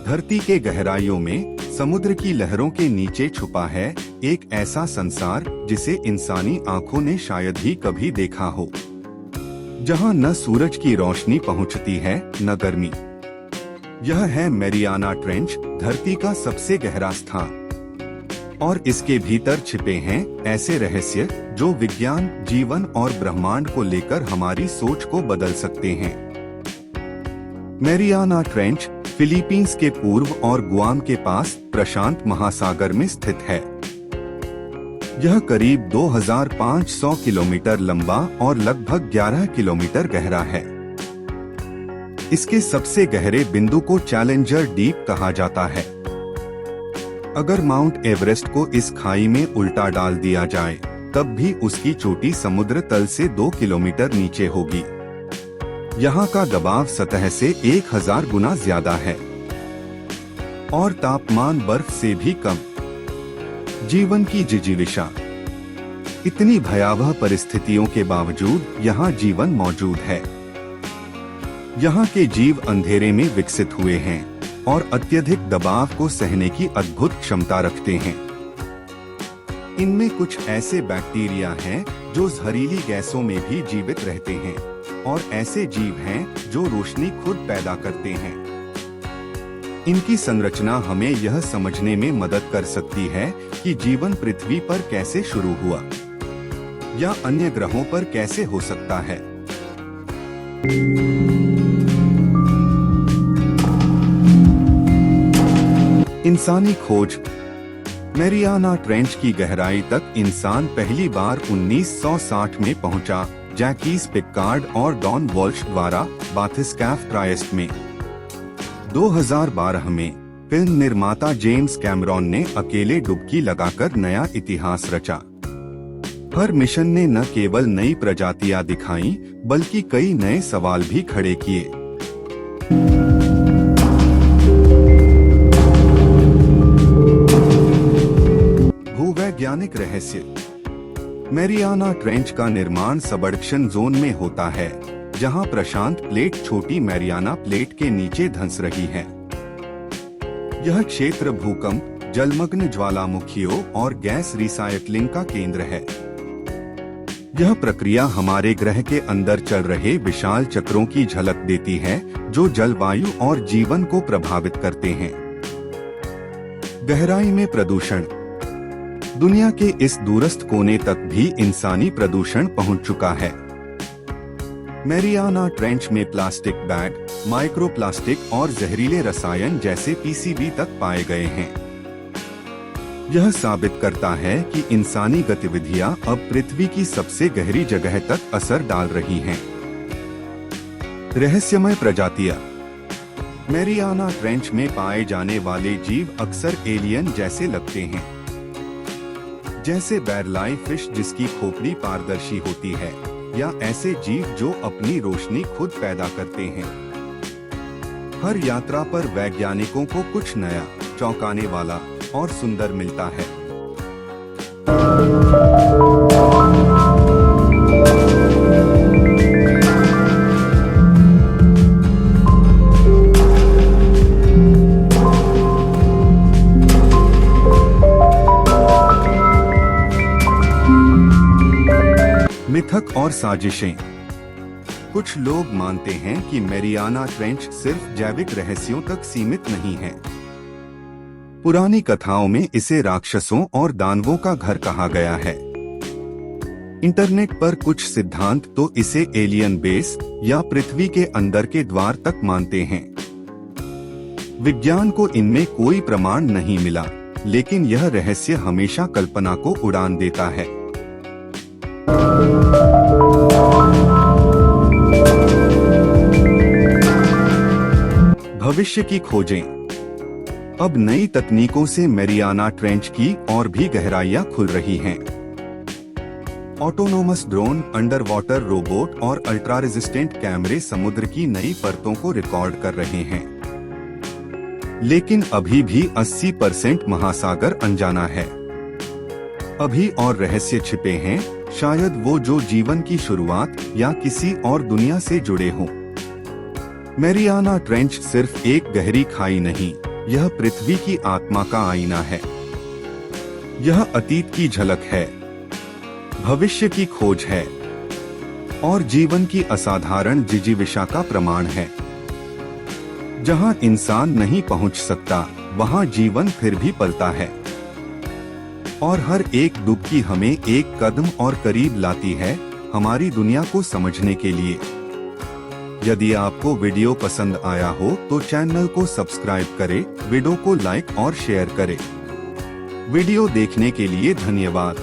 धरती के गहराइयों में समुद्र की लहरों के नीचे छुपा है एक ऐसा संसार जिसे इंसानी आंखों ने शायद ही कभी देखा हो, जहां न सूरज की रोशनी पहुंचती है न गर्मी। यह है मैरियाना ट्रेंच, धरती का सबसे गहरा स्थान। और इसके भीतर छिपे हैं ऐसे रहस्य जो विज्ञान, जीवन और ब्रह्मांड को लेकर हमारी सोच को बदल सकते हैं। मैरियाना ट्रेंच फिलीपींस के पूर्व और गुआम के पास प्रशांत महासागर में स्थित है। यह करीब 2500 किलोमीटर लंबा और लगभग 11 किलोमीटर गहरा है। इसके सबसे गहरे बिंदु को चैलेंजर डीप कहा जाता है। अगर माउंट एवरेस्ट को इस खाई में उल्टा डाल दिया जाए, तब भी उसकी चोटी समुद्र तल से 2 किलोमीटर नीचे होगी। यहाँ का दबाव सतह से 1000 गुना ज्यादा है और तापमान बर्फ से भी कम। जीवन की जिजीविषा। इतनी भयावह परिस्थितियों के बावजूद यहाँ जीवन मौजूद है। यहाँ के जीव अंधेरे में विकसित हुए हैं और अत्यधिक दबाव को सहने की अद्भुत क्षमता रखते हैं। इनमें कुछ ऐसे बैक्टीरिया हैं जो जहरीली गैसों में भी जीवित रहते हैं और ऐसे जीव हैं जो रोशनी खुद पैदा करते हैं। इनकी संरचना हमें यह समझने में मदद कर सकती है कि जीवन पृथ्वी पर कैसे शुरू हुआ या अन्य ग्रहों पर कैसे हो सकता है। इंसानी खोज। मैरियाना ट्रेंच की गहराई तक इंसान पहली बार 1960 में पहुंचा, जैकीस पिकार्ड और डॉन वॉल्श द्वारा बाथिस्कैफ ट्रायस्ट में। 2012 में फिल्म निर्माता जेम्स कैमरॉन ने अकेले डुबकी लगाकर नया इतिहास रचा। हर मिशन ने न केवल नई प्रजातियां दिखाई, बल्कि कई नए सवाल भी खड़े किए। भूवैज्ञानिक रहस्य। मैरियाना ट्रेंच का निर्माण सबडक्शन जोन में होता है, जहां प्रशांत प्लेट छोटी मैरियाना प्लेट के नीचे धंस रही है। यह क्षेत्र भूकंप, जलमग्न ज्वालामुखियों और गैस रिसाइक्लिंग का केंद्र है। यह प्रक्रिया हमारे ग्रह के अंदर चल रहे विशाल चक्रों की झलक देती है, जो जलवायु और जीवन को प्रभावित करते हैं। गहराई में प्रदूषण। दुनिया के इस दूरस्थ कोने तक भी इंसानी प्रदूषण पहुंच चुका है। मैरियाना ट्रेंच में प्लास्टिक बैग, माइक्रोप्लास्टिक और जहरीले रसायन जैसे पीसीबी तक पाए गए हैं। यह साबित करता है कि इंसानी गतिविधियां अब पृथ्वी की सबसे गहरी जगह तक असर डाल रही हैं। रहस्यमय प्रजातियां। मैरियाना ट्रेंच में पाए जाने वाले जीव अक्सर एलियन जैसे लगते हैं, जैसे बैरलाई फिश जिसकी खोपड़ी पारदर्शी होती है, या ऐसे जीव जो अपनी रोशनी खुद पैदा करते हैं। हर यात्रा पर वैज्ञानिकों को कुछ नया, चौंकाने वाला और सुंदर मिलता है। मिथक और साजिशें। कुछ लोग मानते हैं कि मैरियाना ट्रेंच सिर्फ जैविक रहस्यों तक सीमित नहीं है। पुरानी कथाओं में इसे राक्षसों और दानवों का घर कहा गया है। इंटरनेट पर कुछ सिद्धांत तो इसे एलियन बेस या पृथ्वी के अंदर के द्वार तक मानते हैं। विज्ञान को इनमें कोई प्रमाण नहीं मिला, लेकिन यह रहस्य हमेशा कल्पना को उड़ान देता है। भविष्य की खोजें। अब नई तकनीकों से मैरियाना ट्रेंच की और भी गहराइयां खुल रही हैं। Autonomous drone, under water robot और अल्ट्रा रेजिस्टेंट कैमरे समुद्र की नई परतों को रिकॉर्ड कर रहे हैं। लेकिन अभी भी 80% महासागर अनजाना है। अभी और रहस्य छिपे हैं, शायद वो जो जीवन की शुरुआत या किसी और दुनिया से जुड़े हों। मैरियाना ट्रेंच सिर्फ एक गहरी खाई नहीं, यह पृथ्वी की आत्मा का आईना है। यह अतीत की झलक है, भविष्य की खोज है और जीवन की असाधारण जिजीविषा का प्रमाण है। जहां इंसान नहीं पहुंच सकता, वहां जीवन फिर भी पलता है और हर एक डुबकी हमें एक कदम और करीब लाती है हमारी दुनिया को समझने के लिए। यदि आपको वीडियो पसंद आया हो तो चैनल को सब्सक्राइब करें, वीडियो को लाइक और शेयर करें। वीडियो देखने के लिए धन्यवाद।